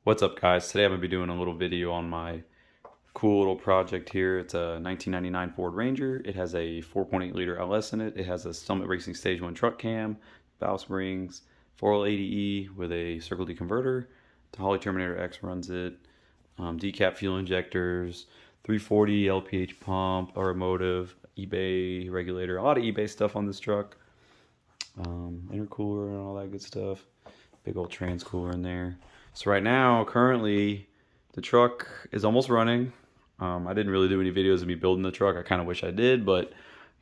What's up, guys? Today I'm going to be doing a little video on my cool little project here. It's a 1999 Ford Ranger. It has a 4.8 liter LS in it. It has a Summit Racing Stage 1 truck cam, valve springs, 4L80E with a Circle D converter. The Holley Terminator X runs it. Decap fuel injectors, 340 LPH pump, automotive, eBay regulator. A lot of eBay stuff on this truck. Intercooler and all that good stuff. Big old trans cooler in there. So right now, currently, the truck is almost running. I didn't really do any videos of me building the truck. I kind of wish I did, but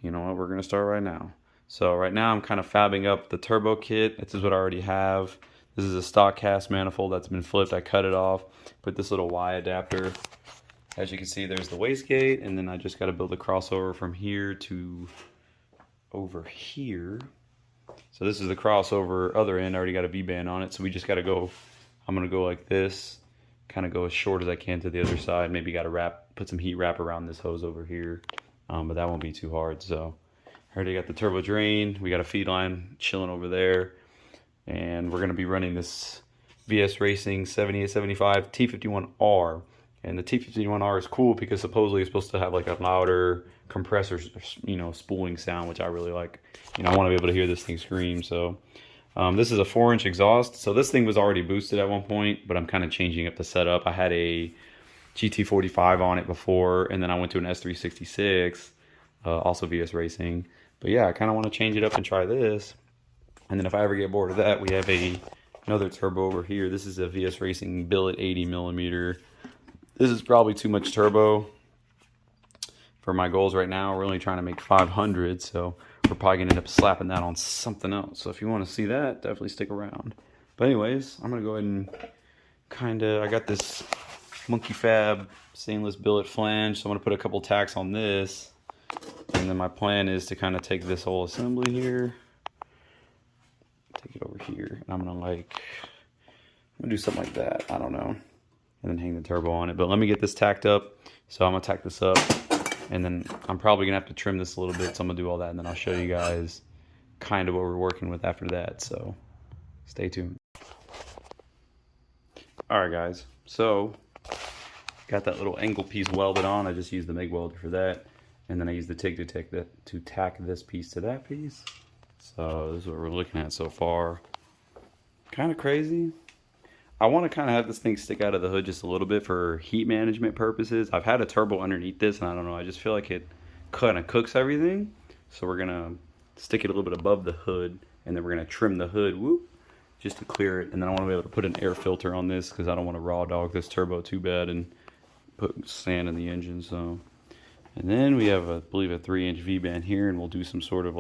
you know what? We're going to start right now. So right now, I'm kind of fabbing up the turbo kit. This is what I already have. This is a stock cast manifold that's been flipped. I cut it off, put this little Y adapter. As you can see, there's the wastegate, and then I just got to build a crossover from here to over here. So this is the crossover other end. I already got a V-band on it, so we just got to go. I'm gonna go like this, kind of go as short as I can to the other side. Maybe got to put some heat wrap around this hose over here, but that won't be too hard. So I already got the turbo drain. We got a feed line chilling over there, and we're gonna be running this VS Racing 7875 T51R. And the T51R is cool because supposedly it's supposed to have like a louder compressor, spooling sound, which I really like. I want to be able to hear this thing scream. So this is a 4-inch exhaust. So this thing was already boosted at one point, but I'm kind of changing up the setup. I had a GT45 on it before, and then I went to an S366, also VS Racing. But yeah, I kind of want to change it up and try this. And then if I ever get bored of that, we have another turbo over here. This is a VS Racing billet 80 millimeter. This is probably too much turbo for my goals right now. We're only trying to make 500, so we're probably gonna end up slapping that on something else. So if you want to see that, definitely stick around. But anyways, I'm gonna go ahead and I got this Monkey Fab stainless billet flange, so I'm gonna put a couple tacks on this, and then my plan is to kind of take this whole assembly here, take it over here, and I'm gonna do something like that. I don't know. And then hang the turbo on it. But let me get this tacked up. So I'm gonna tack this up, and then I'm probably gonna have to trim this a little bit. So I'm gonna do all that, and then I'll show you guys kind of what we're working with after that. So stay tuned. All right, guys. So got that little angle piece welded on. I just used the MIG welder for that, and then I used the TIG to tack this piece to that piece. So this is what we're looking at so far. Kind of crazy. I want to kind of have this thing stick out of the hood just a little bit for heat management purposes. I've had a turbo underneath this, and I don't know, I just feel like it kind of cooks everything. So we're going to stick it a little bit above the hood, and then we're going to trim the hood, just to clear it. And then I want to be able to put an air filter on this because I don't want to raw dog this turbo too bad and put sand in the engine. So, and then we have, I believe, a 3-inch V-band here, and we'll do some sort of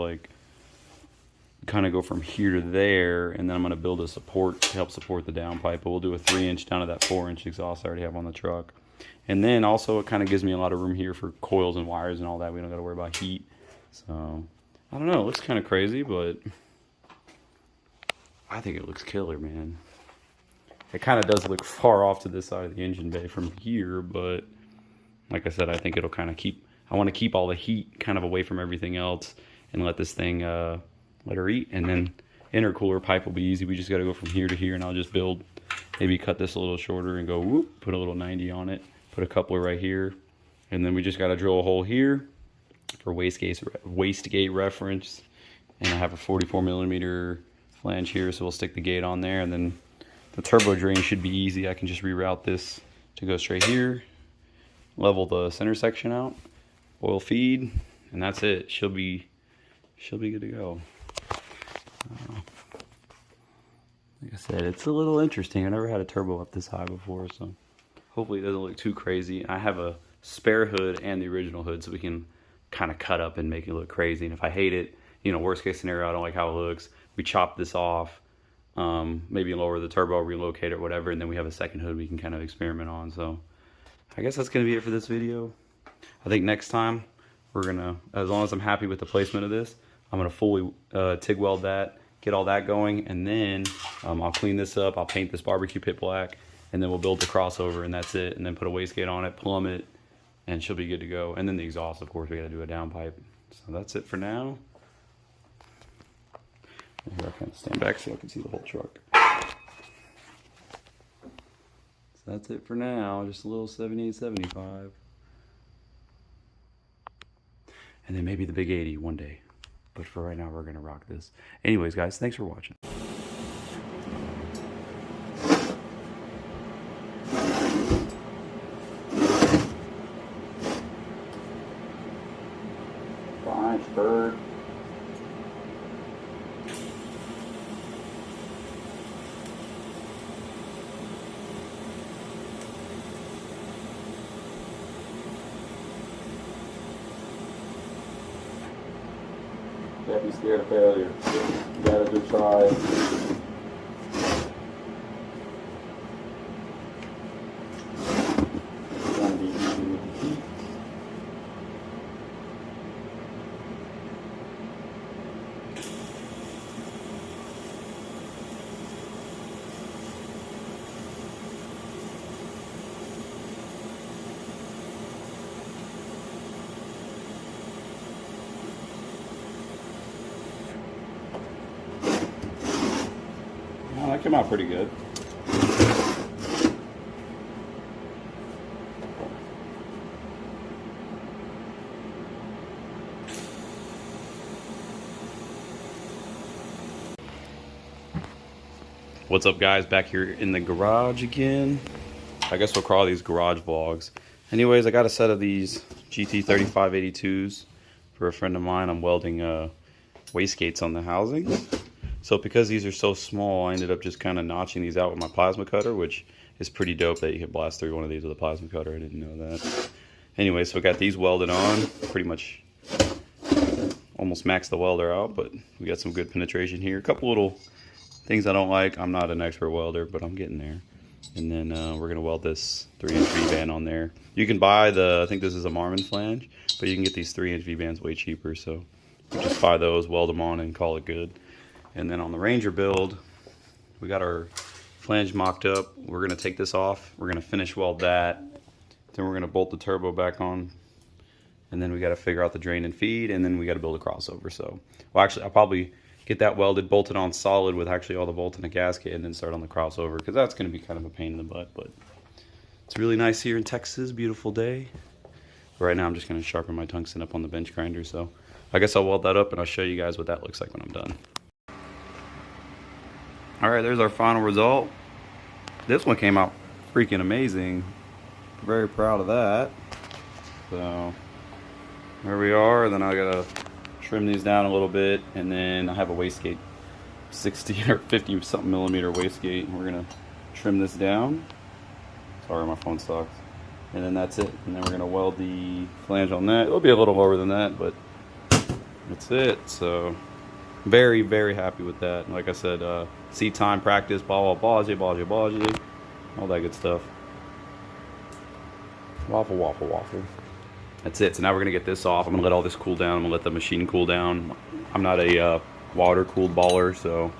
kind of go from here to there, and then I'm going to build a support to help support the downpipe, but we'll do a 3-inch down to that 4-inch exhaust I already have on the truck. And then also it kind of gives me a lot of room here for coils and wires and all that. We don't got to worry about heat. So I don't know, it looks kind of crazy, but I think it looks killer, man. It kind of does look far off to this side of the engine bay from here, but like I said, I think it'll kind of I want to keep all the heat kind of away from everything else and let this thing let her eat. And then intercooler pipe will be easy. We just got to go from here to here, and I'll just maybe cut this a little shorter and go whoop, put a little 90 on it, put a coupler right here, and then we just got to drill a hole here for wastegate reference. And I have a 44 millimeter flange here, so we'll stick the gate on there, and then the turbo drain should be easy. I can just reroute this to go straight here, level the center section out, oil feed, and that's it. She'll be good to go. Like I said, it's a little interesting. I never had a turbo up this high before, so hopefully it doesn't look too crazy. I have a spare hood and the original hood, so we can kind of cut up and make it look crazy. And if I hate it, worst case scenario, I don't like how it looks, we chop this off, maybe lower the turbo, relocate it, whatever, and then we have a second hood we can kind of experiment on. So I guess that's going to be it for this video. I think next time we're going to, as long as I'm happy with the placement of this, I'm going to fully TIG weld that, get all that going, and then I'll clean this up. I'll paint this barbecue pit black, and then we'll build the crossover, and that's it. And then put a wastegate on it, plumb it, and she'll be good to go. And then the exhaust, of course, we got to do a downpipe. So that's it for now. Here I kind of stand back so I can see the whole truck. So that's it for now. Just a little 7875. And then maybe the big 80 one day. But for right now, we're going to rock this. Anyways, guys, thanks for watching. Nice bird. Can't be scared of failure. You gotta do try. It's gonna be easy with the heat. Oh, that came out pretty good. What's up, guys? Back here in the garage again. I guess we'll call these garage vlogs. Anyways, I got a set of these GT3582s for a friend of mine. I'm welding wastegates on the housing. So because these are so small, I ended up just kind of notching these out with my plasma cutter, which is pretty dope that you can blast through one of these with a plasma cutter. I didn't know that. Anyway, so we got these welded on. Pretty much almost maxed the welder out, but we got some good penetration here. A couple little things I don't like. I'm not an expert welder, but I'm getting there. And then we're going to weld this 3-inch V-band on there. You can buy I think this is a Marmon flange, but you can get these 3-inch V-bands way cheaper. So just buy those, weld them on, and call it good. And then on the Ranger build, we got our flange mocked up. We're going to take this off. We're going to finish weld that. Then we're going to bolt the turbo back on. And then we got to figure out the drain and feed, and then we got to build a crossover. So, well, actually, I'll probably get that welded, bolted on solid with actually all the bolts and a gasket, and then start on the crossover, because that's going to be kind of a pain in the butt. But it's really nice here in Texas. Beautiful day. But right now, I'm just going to sharpen my tungsten up on the bench grinder. So I guess I'll weld that up, and I'll show you guys what that looks like when I'm done. All right, there's our final result. This one came out freaking amazing. Very proud of that. So there we are. Then I gotta trim these down a little bit, and then I have a wastegate, 60 or 50 something millimeter wastegate, and we're gonna trim this down. Sorry, my phone sucks. And then that's it. And then we're gonna weld the flange on that. It'll be a little lower than that, but that's it. So very, very happy with that. Like I said, seat time, practice, blah, blah, blah, blah, blah, all that good stuff. Waffle, waffle, waffle. That's it. So now we're going to get this off. I'm going to let all this cool down. I'm going to let the machine cool down. I'm not a water-cooled baller, so.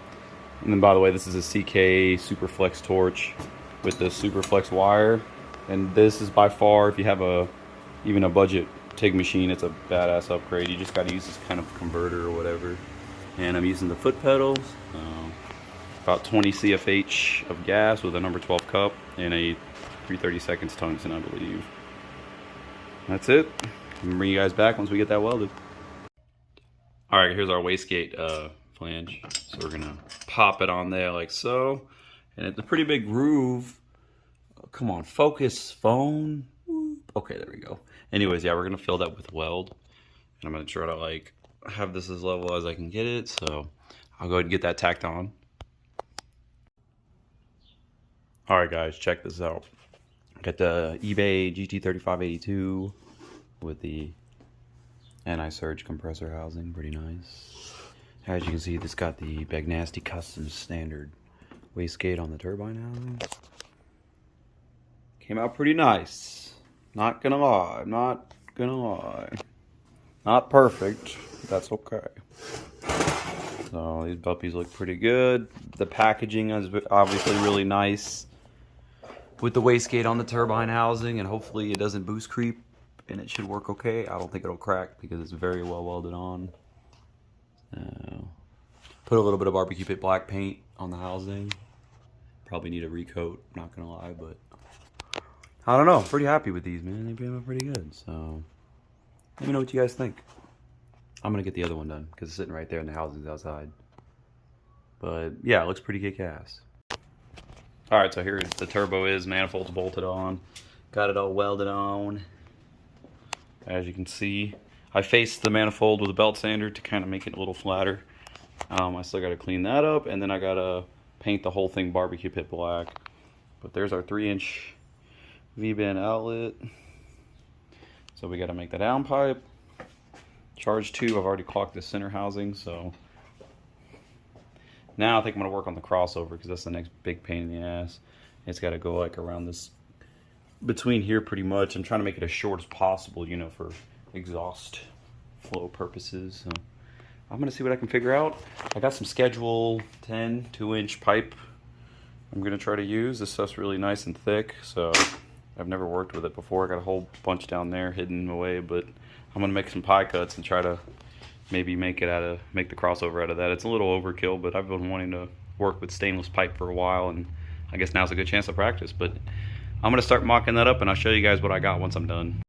And then, by the way, this is a CK Superflex torch with the Superflex wire. And this is by far, if you have even a budget TIG machine, it's a badass upgrade. You just got to use this kind of converter or whatever. And I'm using the foot pedals, about 20 CFH of gas with a number 12 cup and a 3/32 tungsten, I believe. That's it. I'll bring you guys back once we get that welded. All right, here's our wastegate flange. So we're gonna pop it on there like so, and it's a pretty big groove. Oh, come on, focus, phone. Okay, there we go. Anyways, yeah, we're gonna fill that with weld, and I'm gonna try to like have this as level as I can get it, so I'll go ahead and get that tacked on. Alright guys, check this out. Got the eBay GT3582 with the anti-surge compressor housing, pretty nice. As you can see, this got the Bagnasty Custom Standard wastegate on the turbine housing. Came out pretty nice. Not gonna lie, not gonna lie. Not perfect, but that's okay. So these puppies look pretty good. The packaging is obviously really nice with the wastegate on the turbine housing, and hopefully it doesn't boost creep and it should work okay. I don't think it'll crack because it's very well welded on. Put a little bit of barbecue pit black paint on the housing. Probably need a recoat, not gonna lie, but I don't know. I'm pretty happy with these, man. They came out pretty good. So let me know what you guys think. I'm gonna get the other one done because it's sitting right there in the housings outside. But yeah, it looks pretty kick-ass. All right, so here the turbo is, manifold's bolted on. Got it all welded on. As you can see, I faced the manifold with a belt sander to kind of make it a little flatter. I still got to clean that up, and then I got to paint the whole thing barbecue pit black. But there's our 3-inch V-band outlet. So we got to make that down pipe. Charge tube, I've already caulked the center housing, so now I think I'm going to work on the crossover because that's the next big pain in the ass. It's got to go like around this, between here pretty much. I'm trying to make it as short as possible, you know, for exhaust flow purposes. So I'm going to see what I can figure out. I got some Schedule 10 2-inch pipe I'm going to try to use. This stuff's really nice and thick, so I've never worked with it before. I got a whole bunch down there hidden away, but I'm going to make some pie cuts and try to maybe make the crossover out of that. It's a little overkill, but I've been wanting to work with stainless pipe for a while, and I guess now's a good chance to practice. But I'm going to start mocking that up, and I'll show you guys what I got once I'm done.